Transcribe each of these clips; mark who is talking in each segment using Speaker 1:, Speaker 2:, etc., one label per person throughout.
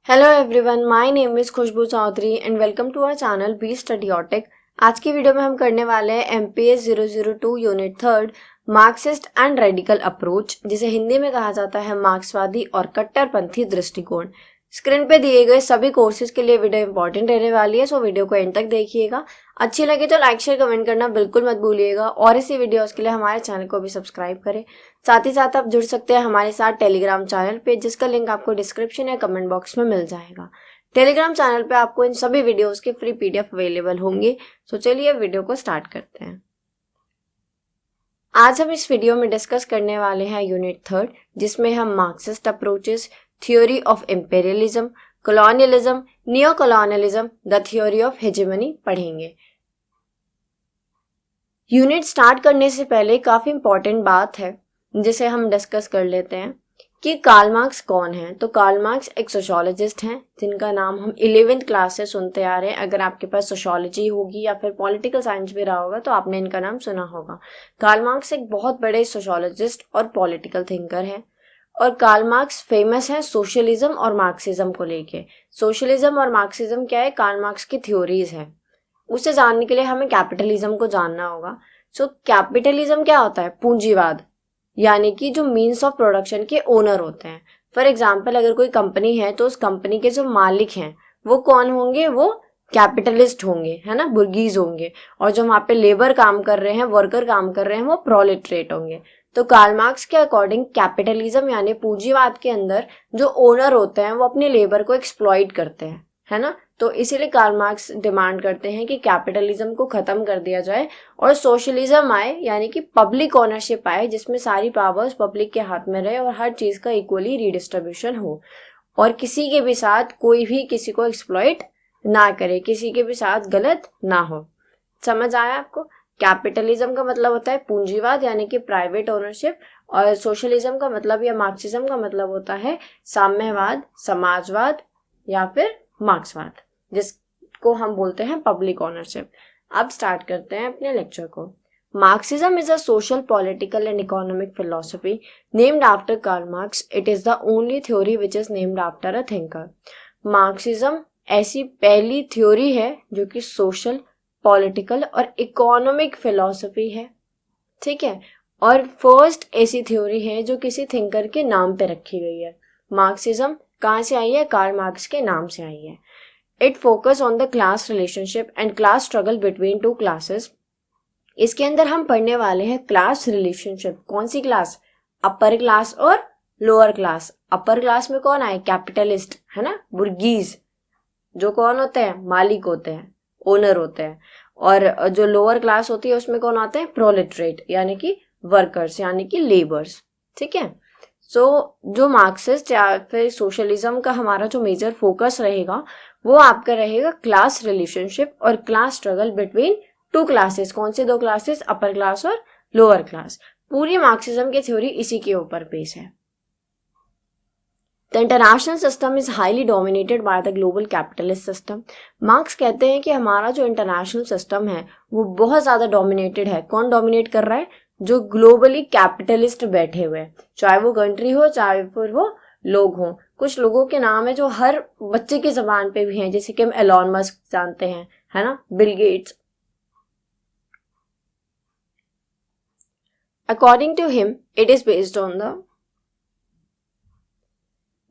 Speaker 1: Hello everyone, my name is Khushboo Chaudhary and welcome to our channel B Studiotic. आज की video में हम करने वाले हैं MPS 002 unit 3 Marxist and radical approach, जिसे हिंदी में कहा जाता है मार्क्सवादी और कट्टरपंथी दृष्टिकोण। स्क्रीन पे दिए गए सभी कोर्सेज के लिए वीडियो इंपॉर्टेंट रहने वाली है, सो वीडियो को एंड तक देखिएगा। अच्छी लगे तो लाइक शेयर कमेंट करना बिल्कुल मत भूलिएगा और इसी वीडियोस के लिए हमारे चैनल को भी सब्सक्राइब करें। साथ ही साथ आप जुड़ सकते हैं हमारे साथ टेलीग्राम चैनल पे, जिसका लिंक आपको डिस्क्रिप्शन या कमेंट बॉक्स में मिल जाएगा। टेलीग्राम चैनल पे आपको इन सभी वीडियोस के फ्री पीडीएफ अवेलेबल होंगे। तो चलिए वीडियो को स्टार्ट करते हैं। आज हम इस वीडियो में डिस्कस करने वाले हैं यूनिट 3, जिसमें हम Marxist approaches, theory of imperialism, colonialism, neo colonialism, the theory of hegemony पढ़ेंगे। यूनिट स्टार्ट करने से पहले काफी इंपॉर्टेंट बात है जिसे हम डिस्कस कर लेते हैं कि कार्ल मार्क्स कौन है। तो कार्ल मार्क्स एक सोशियोलॉजिस्ट हैं जिनका नाम हम 11th क्लास से सुनते आ रहे हैं। अगर आपके पास सोशियोलॉजी होगी या फिर पॉलिटिकल साइंस भी रहा होगा तो आपने इनका नाम सुना होगा। कार्ल मार्क्स एक बहुत बड़े सोशियोलॉजिस्ट और पॉलिटिकल थिंकर है और कार्ल मार्क्स फेमस है सोशलिज्म और मार्क्सिज्म को लेके। सोशलिज्म और मार्क्सिज्म क्या है? कार्ल मार्क्स की थ्योरीज है। उसे जानने के लिए हमें कैपिटलिज्म को जानना होगा। सो कैपिटलिज्म क्या होता है? पूंजीवाद, यानी कि जो मीन्स ऑफ प्रोडक्शन के ओनर होते हैं। फॉर एग्जाम्पल, अगर कोई कंपनी है तो उस कंपनी के जो मालिक हैं वो कौन होंगे? वो कैपिटलिस्ट होंगे, है ना, बुर्गीज होंगे। और जो वहां पे लेबर काम कर रहे हैं, वर्कर काम कर रहे हैं, वो प्रोलेटरेट होंगे। तो कार्ल मार्क्स के अकॉर्डिंग कैपिटलिज्म यानी पूंजीवाद के अंदर जो ओनर होते हैं वो अपने लेबर को एक्सप्लॉइट करते हैं, है ना। तो इसीलिए कार्ल मार्क्स डिमांड करते हैं कि कैपिटलिज्म को खत्म कर दिया जाए और सोशलिज्म आए, यानी कि पब्लिक ओनरशिप आए, जिसमें सारी पावर्स पब्लिक के हाथ में रहे और हर चीज का इक्वली रीडिस्ट्रीब्यूशन हो और किसी के भी साथ कोई भी किसी को एक्सप्लॉइट ना करे, किसी के भी साथ गलत ना हो। समझ आया आपको? कैपिटलिज्म का मतलब होता है पूंजीवाद यानी कि प्राइवेट ओनरशिप, और सोशलिज्म का मतलब या मार्क्सिज्म का मतलब होता है साम्यवाद, समाजवाद या फिर मार्क्सवाद, जिसको हम बोलते हैं पब्लिक ओनरशिप। अब स्टार्ट करते हैं अपने लेक्चर को। Marxism is a social, political and economic philosophy named after Karl Marx. It is the only theory which is named after a thinker. Marxism ऐसी पहली थ्योरी है जो कि सोशल, पॉलिटिकल और इकोनॉमिक फिलॉसफी है, ठीक है, और फर्स्ट ऐसी थ्योरी है जो किसी थिंकर के नाम पे रखी गई है। मार्क्सिज्म कहाँ से आई है? कार्ल मार्क्स के नाम से आई है। It focus on the class relationship and class struggle between two classes. इसके अंदर हम पढ़ने वाले हैं क्लास रिलेशनशिप। कौन सी क्लास? अपर क्लास और लोअर क्लास। अपर क्लास में कौन आए? कैपिटलिस्ट, है ना, बुर्गीज, जो कौन होते हैं? मालिक होते हैं, ओनर होते हैं। और जो लोअर क्लास होती है उसमें कौन आते हैं? प्रोलेटरेट, यानी कि वर्कर्स, यानी कि लेबर्स, ठीक है। सो जो मार्क्सिस्ट या फिर सोशलिज्म का हमारा जो मेजर फोकस रहेगा वो आपका रहेगा क्लास रिलेशनशिप और class struggle between two classes. कौन से दो क्लासेस? अपर क्लास और लोअर क्लास। पूरी मार्क्सिज्म की थ्योरी इसी के ऊपर बेस है। The international system is highly dominated by the global capitalist system. Marks कहते हैं कि हमारा जो इंटरनेशनल सिस्टम है वो बहुत ज्यादा डोमिनेटेड है। कौन डोमिनेट कर रहा है? जो ग्लोबली कैपिटलिस्ट बैठे हुए हैं, चाहे वो कंट्री हो चाहे फिर वो लोग हों। कुछ लोगों के नाम है जो हर बच्चे की जबान पे भी हैं, जैसे कि हम एलॉन मस्क जानते हैं, है ना, Bill Gates. According to him, it is based on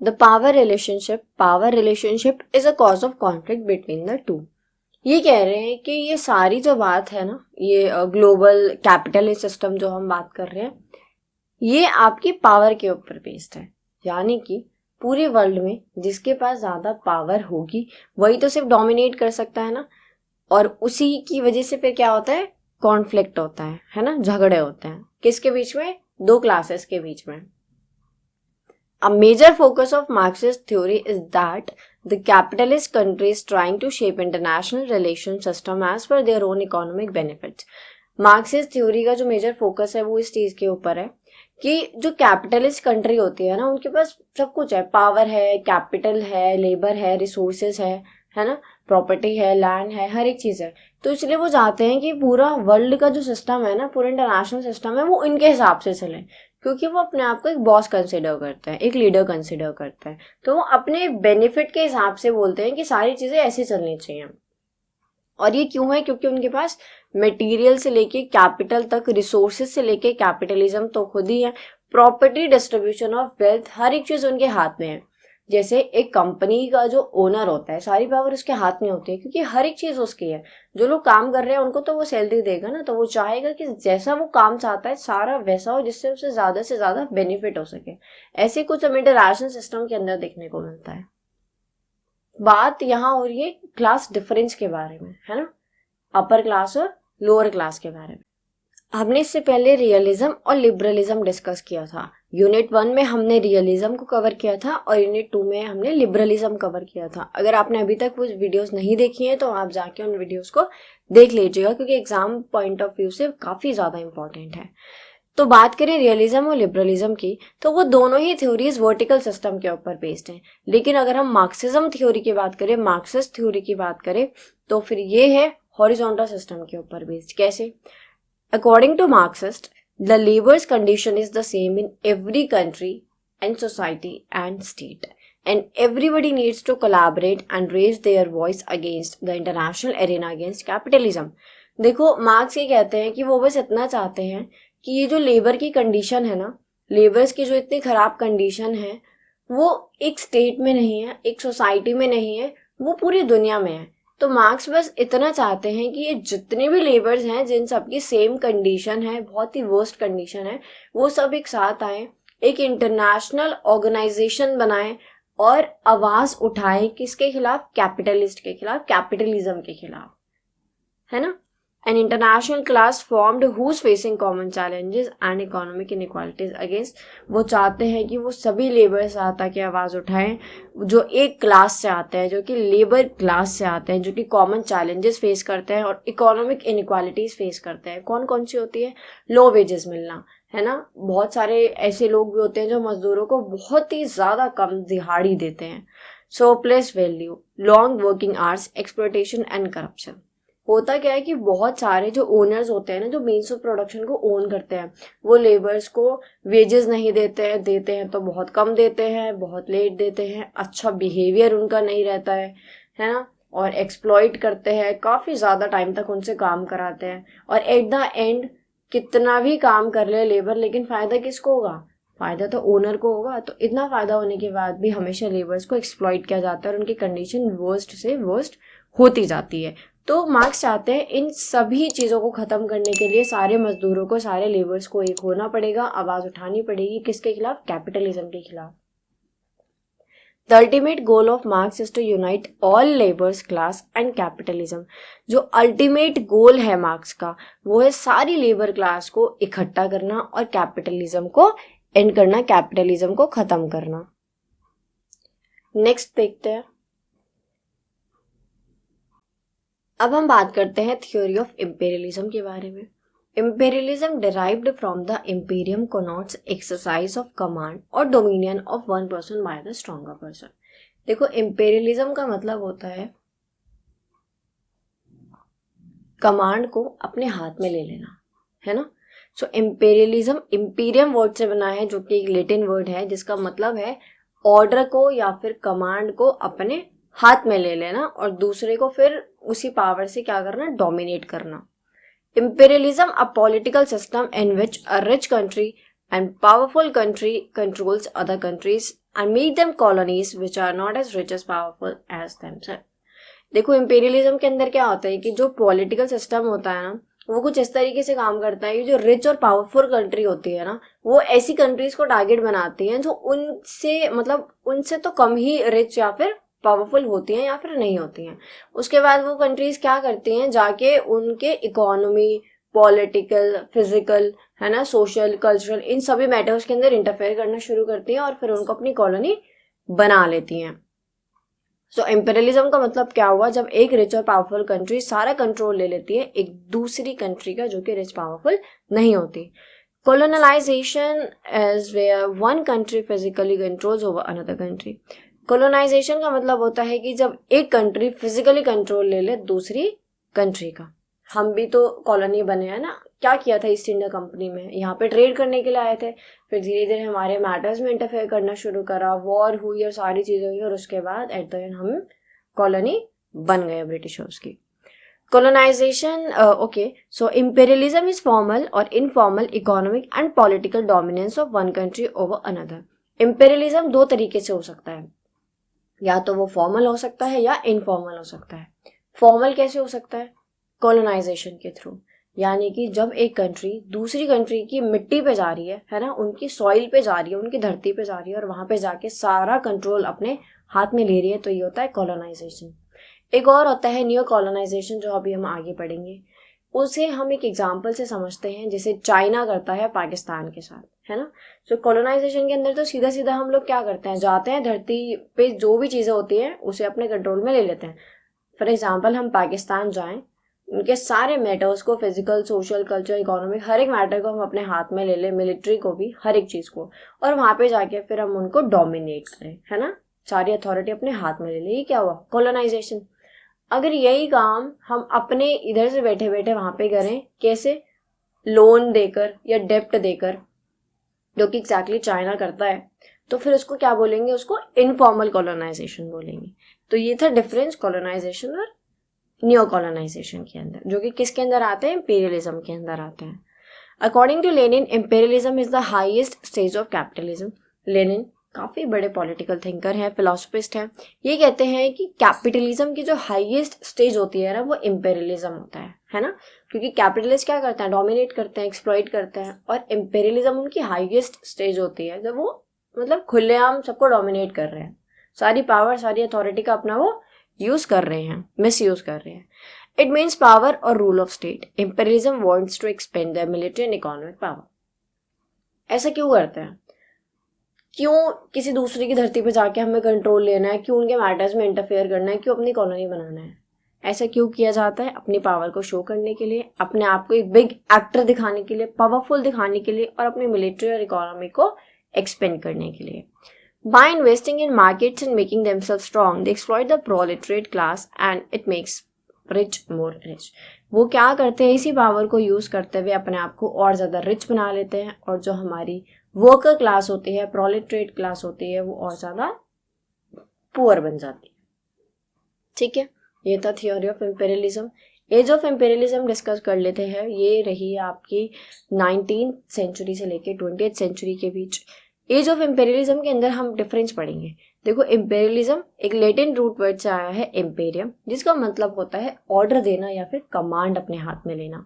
Speaker 1: the power relationship. Power relationship is a cause of conflict between the two. ये कह रहे हैं कि ये सारी जो बात है ना, ये ग्लोबल कैपिटलिस्ट सिस्टम जो हम बात कर रहे हैं, ये आपकी पावर के ऊपर बेस्ड है। यानी कि पूरे वर्ल्ड में जिसके पास ज्यादा पावर होगी वही तो सिर्फ डोमिनेट कर सकता है ना, और उसी की वजह से फिर क्या होता है? कॉन्फ्लिक्ट होता है ना, झगड़े होते हैं। किसके बीच में? दो क्लासेस के बीच में। A major focus of Marxist theory is that the capitalist countries trying to shape international relation system as per their own economic benefits. Marxist theory का जो मेजर फोकस है वो इस चीज के ऊपर है कि जो कैपिटलिस्ट कंट्री होती है ना, उनके पास सब कुछ है, पावर है, कैपिटल है, लेबर है, रिसोर्सेज है ना, प्रॉपर्टी है, लैंड है, हर एक चीज है। तो इसलिए वो चाहते हैं कि पूरा वर्ल्ड का जो सिस्टम है ना, पूरा इंटरनेशनल सिस्टम है, वो इनके हिसाब से चले, क्योंकि वो अपने आप को एक बॉस कंसिडर करते हैं, एक लीडर कंसिडर करते हैं, तो वो अपने बेनिफिट के हिसाब से बोलते हैं कि सारी चीजें ऐसी चलनी चाहिए। और ये क्यों है? क्योंकि उनके पास मटेरियल से लेके कैपिटल तक, रिसोर्सेज से लेके कैपिटलिज्म तो खुद ही है, प्रॉपर्टी, डिस्ट्रीब्यूशन ऑफ वेल्थ, हर एक चीज उनके हाथ में है। जैसे एक कंपनी का जो ओनर होता है, सारी पावर उसके हाथ में होती है, क्योंकि हर एक चीज उसकी है। जो लोग काम कर रहे हैं उनको तो वो सैलरी देगा ना, तो वो चाहेगा कि जैसा वो काम चाहता है सारा वैसा हो, जिससे उसे ज्यादा से ज्यादा बेनिफिट हो सके। ऐसे कुछ हमें इंटरनेशनल सिस्टम के अंदर देखने को मिलता है। बात यहाँ हो रही है क्लास डिफरेंस के बारे में, है ना, अपर क्लास और लोअर क्लास के बारे में। हमने इससे पहले रियलिज्म और लिबरलिज्म डिस्कस किया था। यूनिट 1 में हमने रियलिज्म को कवर किया था और यूनिट 2 में हमने लिबरलिज्म कवर किया था। अगर आपने अभी तक वो वीडियोस नहीं देखी हैं तो आप जाके उन वीडियोस को देख लीजिएगा, क्योंकि एग्जाम पॉइंट ऑफ व्यू से काफी ज्यादा इंपॉर्टेंट है। तो बात करें रियलिज्म और लिबरलिज्म की, तो वो दोनों ही थ्योरीज वर्टिकल सिस्टम के ऊपर बेस्ड हैं। लेकिन अगर हम मार्क्सिज्म थ्योरी की बात करें, मार्क्सिस्ट थ्योरी की बात करें, तो फिर ये है हॉरिजॉन्टल सिस्टम के ऊपर बेस्ड। कैसे? According to Marxist, the labor's condition is the same in every country and society and state, and everybody needs to collaborate and raise their voice against the international arena against capitalism. देखो, marks ये कहते हैं कि वो बस इतना चाहते हैं कि ये जो लेबर की कंडीशन है ना, लेबर्स की जो इतनी खराब कंडीशन है, वो एक स्टेट में नहीं है, एक सोसाइटी में नहीं है, वो पूरी दुनिया में है। तो मार्क्स बस इतना चाहते हैं कि ये जितने भी लेबर्स हैं, जिन सबकी सेम कंडीशन है, बहुत ही वर्स्ट कंडीशन है, वो सब एक साथ आए, एक इंटरनेशनल ऑर्गेनाइजेशन बनाएं और आवाज उठाएं। किसके खिलाफ? कैपिटलिस्ट के खिलाफ, कैपिटलिज्म के खिलाफ, है ना। An international class formed who's facing common challenges and economic inequalities against, वो चाहते हैं कि वो सभी लेबर से आता के आवाज उठाएं, जो एक क्लास से आते हैं, जो कि लेबर क्लास से आते हैं, जो कि कॉमन चैलेंजेस फेस करते हैं और इकोनॉमिक इनइक्वालिटीज फेस करते हैं। कौन कौन सी होती है? लो वेजेस मिलना, है ना। बहुत सारे ऐसे लोग भी होते हैं जो मजदूरों को बहुत ही ज्यादा कम दिहाड़ी देते हैं। Surplus value, long working hours, exploitation and corruption. होता क्या है कि बहुत सारे जो ओनर्स होते हैं ना, जो मीन्स ऑफ प्रोडक्शन को ओन करते हैं, वो लेबर्स को वेजेस नहीं देते हैं तो बहुत कम देते हैं, बहुत लेट देते हैं, अच्छा बिहेवियर उनका नहीं रहता है ना, और एक्सप्लॉइट करते हैं, काफी ज्यादा टाइम तक उनसे काम कराते हैं। और एट द एंड कितना भी काम कर ले लेबर, लेकिन फायदा किसको होगा? फायदा तो ओनर को होगा। तो इतना फायदा होने के बाद भी हमेशा लेबर्स को एक्सप्लॉइट किया जाता है और उनकी कंडीशन वर्स्ट से वर्स्ट होती जाती है। तो मार्क्स चाहते हैं इन सभी चीजों को खत्म करने के लिए सारे मजदूरों को, सारे लेबर्स को एक होना पड़ेगा, आवाज उठानी पड़ेगी। किसके खिलाफ? कैपिटलिज्म के खिलाफ। The ultimate goal of Marx is to unite all laborers class and capitalism. जो अल्टीमेट गोल है मार्क्स का, वो है सारी लेबर क्लास को इकट्ठा करना और कैपिटलिज्म को एंड करना, कैपिटलिज्म को खत्म करना। नेक्स्ट देखते हैं। अब हम बात करते हैं थ्योरी ऑफ इंपीरियलिज्म के बारे में। Imperialism derived from the imperium connotes exercise of command और dominion of one person by the stronger person. देखो, imperialism का मतलब होता है कमांड को अपने हाथ में ले लेना, है ना। सो imperialism imperium वर्ड से बना है, जो कि एक लैटिन वर्ड है जिसका मतलब है ऑर्डर को या फिर कमांड को अपने हाथ में ले लेना और दूसरे को फिर उसी पावर से क्या करना? डोमिनेट करना। Imperialism, a political system in which a rich country and powerful country controls other countries and make them colonies which are not as rich as powerful as themselves. देखो, imperialism के अंदर क्या होता है कि जो political system होता है ना, वो कुछ इस तरीके से काम करता है कि जो रिच और पावरफुल कंट्री होती है ना, वो ऐसी कंट्रीज को टारगेट बनाती है जो उनसे, मतलब उनसे तो कम ही रिच या फिर पावरफुल होती हैं या फिर नहीं होती हैं। उसके बाद वो कंट्रीज क्या करती हैं, जाके उनके इकोनॉमी, पॉलिटिकल, फिजिकल, है ना, सोशल, कल्चरल, इन सभी मैटर्स के अंदर इंटरफेयर करना शुरू करती हैं और फिर उनको अपनी कॉलोनी बना लेती हैं। सो इंपीरियलिज्म का मतलब क्या हुआ? जब एक रिच और पावरफुल कंट्री सारा कंट्रोल ले लेती है एक दूसरी कंट्री का जो कि रिच पावरफुल नहीं होती। Colonization is where one country physically controls over another country. Colonization का मतलब होता है कि जब एक कंट्री फिजिकली कंट्रोल ले ले दूसरी कंट्री का। हम भी तो कॉलोनी बने हैं ना, क्या किया था ईस्ट इंडिया कंपनी में, यहाँ पे ट्रेड करने के लिए आए थे, फिर धीरे धीरे हमारे मैटर्स में इंटरफेयर करना शुरू करा, वॉर हुई और सारी चीज़ें हुई, और उसके बाद एट द एंड हम कॉलोनी बन गए ब्रिटिशर्स की। Colonization, okay, so imperialism is formal or informal economic and political dominance of one country over another. Imperialism दो तरीके से हो सकता है, या तो वो फॉर्मल हो सकता है या इनफॉर्मल हो सकता है। फॉर्मल कैसे हो सकता है? कॉलोनाइजेशन के थ्रू, यानी कि जब एक कंट्री दूसरी कंट्री की मिट्टी पे जा रही है ना, उनकी सॉइल पे जा रही है, उनकी धरती पे जा रही है और वहां पे जाके सारा कंट्रोल अपने हाथ में ले रही है, तो ये होता है कॉलोनाइजेशन। एक और होता है नियो कॉलोनाइजेशन, जो अभी हम आगे पढ़ेंगे। उसे हम एक एग्जाम्पल से समझते हैं, जैसे चाइना करता है पाकिस्तान के साथ, है ना। तो कॉलोनाइजेशन के अंदर तो सीधा सीधा हम लोग क्या करते हैं, जाते हैं धरती पे जो भी चीज़ें होती हैं उसे अपने कंट्रोल में ले लेते हैं। फॉर एग्जाम्पल हम पाकिस्तान जाएं, उनके सारे मैटर्स को, फिजिकल, सोशल, कल्चर, इकोनॉमिक, हर एक मैटर को हम अपने हाथ में ले लें, मिलिट्री को भी, हर एक चीज़ को, और वहाँ पे जाके फिर हम उनको डोमिनेट करें, है ना, सारी अथॉरिटी अपने हाथ में ले लें। ये क्या हुआ? कॉलोनाइजेशन। अगर यही काम हम अपने इधर से बैठे बैठे वहां पे करें, कैसे? लोन देकर या डेप्ट देकर, जो कि एग्जैक्टली चाइना करता है, तो फिर उसको क्या बोलेंगे? उसको इनफॉर्मल कॉलोनाइजेशन बोलेंगे। तो ये था डिफरेंस कॉलोनाइजेशन और न्यू कॉलोनाइजेशन के अंदर, जो कि किसके अंदर आते हैं? इंपीरियलिज्म के अंदर आते हैं। According to Lenin, imperialism is the highest stage of capitalism. Lenin काफ़ी बड़े पॉलिटिकल थिंकर हैं, फिलोसफिस्ट हैं। ये कहते हैं कि कैपिटलिज्म की जो हाईएस्ट स्टेज होती है ना, वो इंपेरियलिज्म होता है ना, क्योंकि कैपिटलिस्ट क्या करते हैं? डोमिनेट करते हैं, एक्सप्लॉइट करते हैं, और इंपेरियलिज्म उनकी हाईएस्ट स्टेज होती है जब वो मतलब खुलेआम सबको डोमिनेट कर रहे हैं, सारी पावर, सारी अथॉरिटी का अपना वो यूज कर रहे हैं, मिस यूज कर रहे हैं। इट मीन्स पावर और rule of state. Imperialism wants to expand their military and economic power. ऐसा क्यों करते हैं? क्यों किसी दूसरे की धरती पे जाके हमें कंट्रोल लेना है? क्यों उनके मैटर्स में इंटरफेयर करना है? क्यों अपनी कॉलोनी बनाना है? ऐसा क्यों किया जाता है? अपनी पावर को शो करने के लिए, अपने आप को एक बिग एक्टर दिखाने के लिए, पावरफुल दिखाने के लिए, और अपनी मिलिट्री और इकोनॉमी को एक्सपेंड करने के लिए। By investing in markets and making themselves strong, they exploit the proletariat class and it makes rich more rich. वो क्या करते हैं? इसी पावर को यूज करते हुए अपने आप को और ज्यादा रिच बना लेते हैं, और जो हमारी वर्कर क्लास होती है, प्रोलेटरेट क्लास होती है, वो और ज्यादा पुअर बन जाती है। ठीक है, ये था theory of imperialism. Age of imperialism discuss कर लेते हैं। ये रही आपकी 19th सेंचुरी से लेके 20th सेंचुरी के बीच। एज ऑफ इंपेरियलिज्म के अंदर हम डिफरेंस पढ़ेंगे। देखो, इंपेरियलिज्म एक लैटिन रूट वर्ड से आया है, इम्पेरियम, जिसका मतलब होता है ऑर्डर देना या फिर कमांड अपने हाथ में लेना।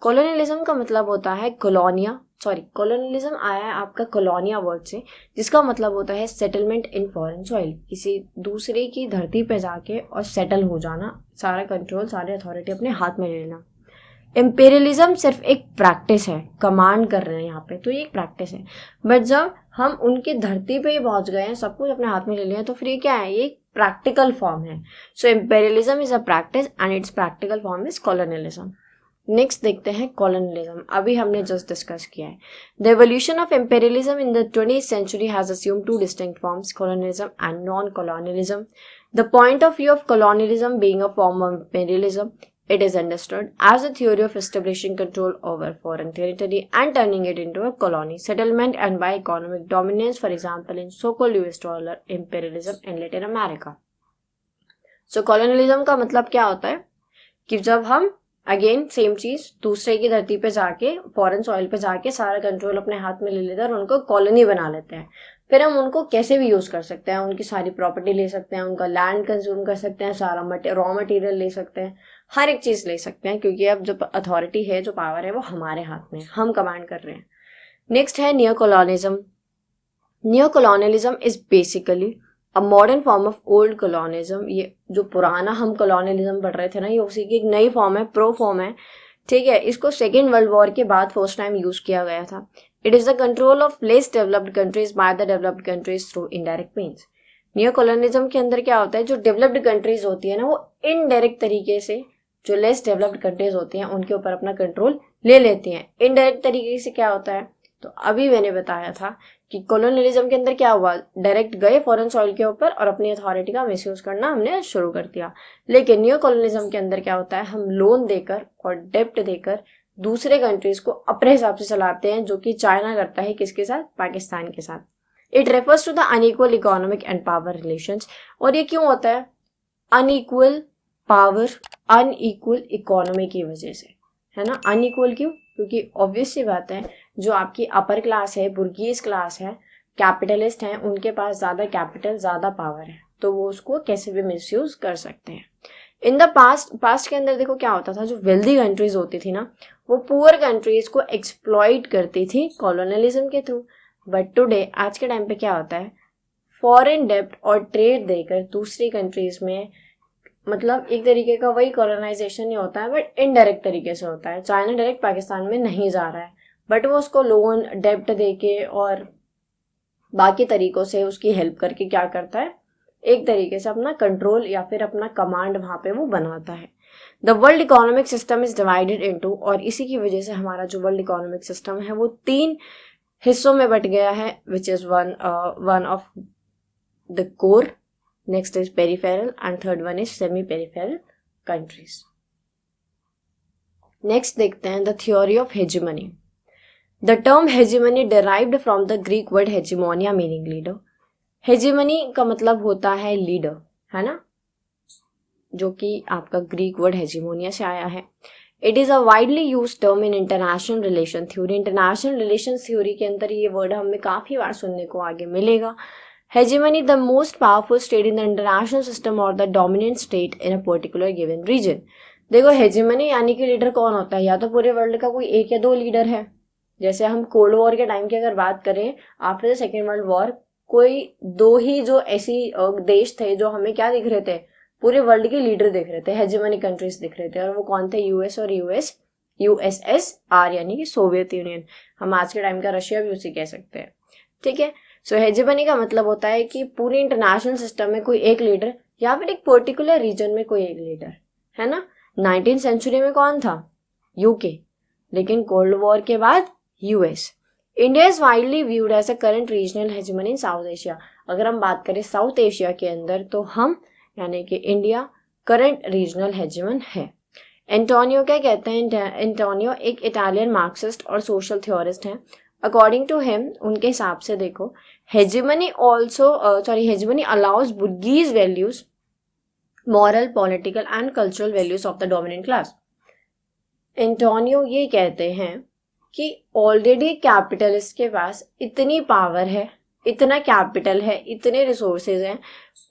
Speaker 1: कॉलोनियलिज्म का मतलब होता है कॉलोनियलिज्म आया है आपका कॉलोनिया वर्ड से, जिसका मतलब होता है सेटलमेंट इन फॉरेन सॉइल, किसी दूसरे की धरती पे जाके और सेटल हो जाना, सारा कंट्रोल, सारी अथॉरिटी अपने हाथ में ले लेना। इंपेरियलिज्म सिर्फ एक प्रैक्टिस है, कमांड कर रहे हैं यहाँ पे, तो ये एक प्रैक्टिस है। बट जब हम उनकी धरती पे ही पहुंच गए हैं, सब कुछ अपने हाथ में ले लिया, तो फिर ये क्या है? ये एक प्रैक्टिकल फॉर्म है। So imperialism is a practice and its practical form is colonialism. Next देखते हैं कॉलोनियलिज्म। अभी हमने जस्ट डिस्कस किया है। The evolution of imperialism in the 20th century has assumed two distinct forms, colonialism and non-colonialism. The point of view of colonialism being a form of imperialism, it is understood as a theory of establishing control over foreign territory and turning it into a colony, settlement and by economic dominance, for example in so-called US dollar imperialism in Latin America. So colonialism का मतलब क्या होता है कि जब हम again same चीज दूसरे की धरती पे जाके, फॉरेन सॉइल पे जाके सारा कंट्रोल अपने हाथ में ले लेते हैं और उनको कॉलोनी बना लेते हैं। फिर हम उनको कैसे भी यूज कर सकते हैं, उनकी सारी प्रॉपर्टी ले सकते हैं, उनका लैंड कंज्यूम कर सकते हैं, सारा रॉ मटेरियल ले सकते हैं, हर एक चीज ले सकते हैं, क्योंकि अब जो अथॉरिटी है, जो पावर है, वो हमारे हाथ में, हम कमांड कर रहे हैं। नेक्स्ट है neo colonialism. Neo colonialism is basically a modern form of old colonialism. ये जो पुराना हम कॉलोनियलिज्म पढ़ रहे थे ना, ये उसी की एक नई फॉर्म है, प्रो फॉर्म है। ठीक है, इसको सेकेंड वर्ल्ड वॉर के बाद फर्स्ट टाइम यूज किया गया था। It is the control of less developed countries by the developed countries through indirect means. Neo colonialism के अंदर क्या होता है? जो डेवलप्ड कंट्रीज होती है ना, वो इनडायरेक्ट तरीके से जो लेस डेवलप्ड कंट्रीज होती हैं उनके ऊपर अपना कंट्रोल ले लेती हैं। इनडायरेक्ट तरीके से क्या होता है? तो अभी मैंने बताया था कि कॉलोनियलिज्म के अंदर क्या हुआ, डायरेक्ट गए फॉरेन सॉइल के ऊपर और अपनी अथॉरिटी का मिसयूज करना हमने शुरू कर दिया। लेकिन न्यू कॉलोनियलिज्म के अंदर क्या होता है? हम लोन देकर और डेप्ट देकर दूसरे कंट्रीज को अपने हिसाब से चलाते हैं, जो कि चाइना करता है किसके साथ, पाकिस्तान के साथ। It refers to the unequal economic and power relations. और ये क्यों होता है, अनइक्वल पावर अनइक्वल इकोनॉमी की वजह से, है ना। अनइक्वल क्यों, क्योंकि ऑब्वियस सी बात है, जो आपकी अपर क्लास है, बुर्गीज क्लास है, कैपिटलिस्ट हैं, उनके पास ज्यादा कैपिटल, ज्यादा पावर है, तो वो उसको कैसे भी मिसयूज कर सकते हैं। इन द पास्ट के अंदर देखो क्या होता था, जो वेल्दी कंट्रीज होती थी ना, वो पुअर कंट्रीज को एक्सप्लॉइट करती थी कॉलोनियलिज्म के थ्रू। बट टुडे, आज के टाइम पे क्या होता है, फॉरेन डेब्ट और ट्रेड देकर दूसरी कंट्रीज में, मतलब एक तरीके का वही कॉलोनाइजेशन ही होता है, बट इनडायरेक्ट तरीके से होता है। चाइना डायरेक्ट पाकिस्तान में नहीं जा रहा है, बट वो उसको लोन डेब्ट देके और बाकी तरीकों से उसकी हेल्प करके क्या करता है, एक तरीके से अपना कंट्रोल या फिर अपना कमांड वहां पे वो बनाता है। The world economic system is divided into, और इसी की वजह से हमारा जो वर्ल्ड इकोनॉमिक सिस्टम है वो 3 हिस्सों में बट गया है, which is one of the core, next is peripheral and third one is semi peripheral countries. Next देखते हैं the theory of hegemony. The term hegemony derived from the Greek word hegemonia meaning leader. Hegemony का मतलब होता है leader, है ना, जो कि आपका ग्रीक वर्ड हेजिमोनिया से आया है। It is a widely use term in international relation theory. International relation theory के अंदर ये वर्ड हमें काफी बार सुनने को आगे मिलेगा। Hegemony the most powerful state in the international system और the dominant state in a particular given region. देखो हेजिमनी यानी कि लीडर कौन होता है, या तो पूरे वर्ल्ड का कोई एक या दो लीडर है। जैसे हम कोल्ड वॉर के टाइम की अगर बात करें, after the second world war, कोई 2 ही जो ऐसी देश थे जो हमें क्या दिख रहे थे, पूरे वर्ल्ड के लीडर दिख रहे थे, हेजिमनी कंट्रीज दिख रहे थे, और वो कौन थे, यूएस और यूएसएसआर यानी कि सोवियत यूनियन। हम आज के टाइम का रशिया भी उसी कह सकते हैं, ठीक है। सो हेजिमनी का मतलब होता है कि पूरे इंटरनेशनल सिस्टम में कोई एक लीडर या फिर एक पर्टिकुलर रीजन में कोई एक लीडर, है ना। 19th सेंचुरी में कौन था, यूके, लेकिन कोल्ड वॉर के बाद US. India is widely viewed as a current regional hegemony in South Asia. अगर हम बात करें साउथ एशिया के अंदर, तो हम यानी कि इंडिया करंट रीजनल हेजिमन है। एंटोनियो क्या कहते हैं, एंटोनियो एक इटालियन मार्क्सिस्ट और सोशल थ्योरिस्ट हैं। अकॉर्डिंग टू हिम, उनके हिसाब से देखो, hegemony hegemony allows bourgeois values, moral, political and cultural values of the dominant class. Antonio ये कहते हैं कि ऑलरेडी कैपिटलिस्ट के पास इतनी पावर है, इतना कैपिटल है, इतने रिसोर्सेज हैं,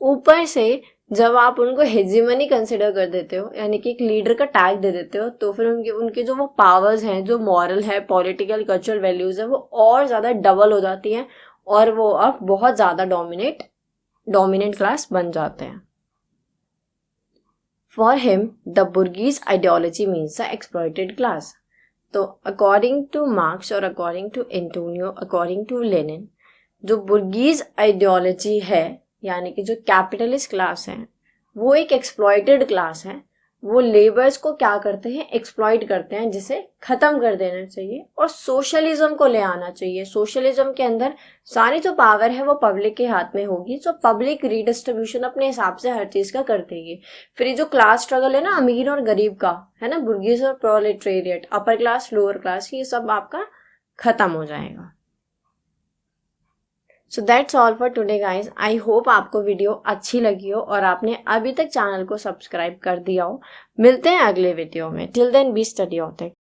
Speaker 1: ऊपर से जब आप उनको हेजिमनी कंसिडर कर देते हो, यानी कि एक लीडर का टैग दे देते हो, तो फिर उनके जो वो पावर्स हैं, जो मॉरल है, पॉलिटिकल, कल्चरल वैल्यूज है, वो और ज्यादा डबल हो जाती हैं, और वो अब बहुत ज्यादा डोमिनेंट क्लास बन जाते हैं। For him the bourgeois ideology means the exploited class. तो अकॉर्डिंग टू मार्क्स और according to Antonio, according to Lenin, जो बुर्गीज आइडियोलॉजी है, यानी कि जो कैपिटलिस्ट क्लास है, वो एक एक्सप्लॉइटेड क्लास है। वो लेबर्स को क्या करते हैं, एक्सप्लॉइट करते हैं, जिसे खत्म कर देना चाहिए और सोशलिज्म को ले आना चाहिए। सोशलिज्म के अंदर सारी जो पावर है वो पब्लिक के हाथ में होगी, जो पब्लिक रीडिस्ट्रीब्यूशन अपने हिसाब से हर चीज का कर देगी। फिर ये जो क्लास स्ट्रगल है ना, अमीर और गरीब का, है ना, बुर्गीज और proletariat, upper class, lower class, ये सब आपका खत्म हो जाएगा। So that's all for today guys. I hope आपको वीडियो अच्छी लगी हो और आपने अभी तक चैनल को सब्सक्राइब कर दिया हो। मिलते हैं अगले वीडियो में। Till then be study of it.